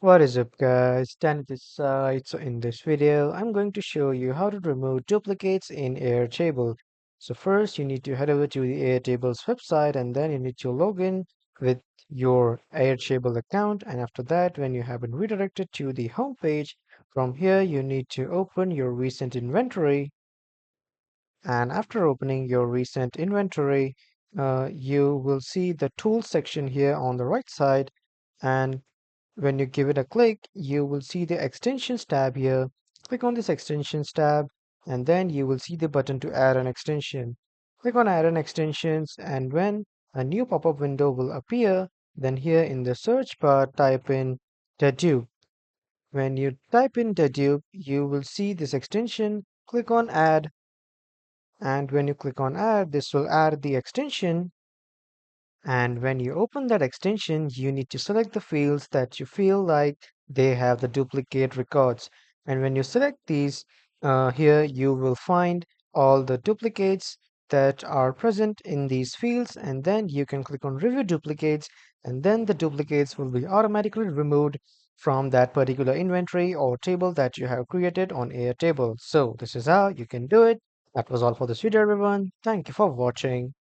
What is up guys, Dan this side. So in this video, I'm going to show you how to remove duplicates in Airtable. So first you need to head over to the Airtable's website and then you need to log in with your Airtable account, and after that when you have been redirected to the home page, from here you need to open your recent inventory, and after opening your recent inventory, you will see the tools section here on the right side, and when you give it a click, you will see the extensions tab here. Click on this extensions tab, and then you will see the button to add an extension. Click on add an extensions, and when a new pop-up window will appear, then here in the search bar, type in Dedupe. When you type in Dedupe, you will see this extension. Click on add, and when you click on add, this will add the extension. And when you open that extension, you need to select the fields that you feel like they have the duplicate records. And when you select these, here you will find all the duplicates that are present in these fields. And then you can click on review duplicates, and then the duplicates will be automatically removed from that particular inventory or table that you have created on Airtable. So this is how you can do it. That was all for this video, everyone. Thank you for watching.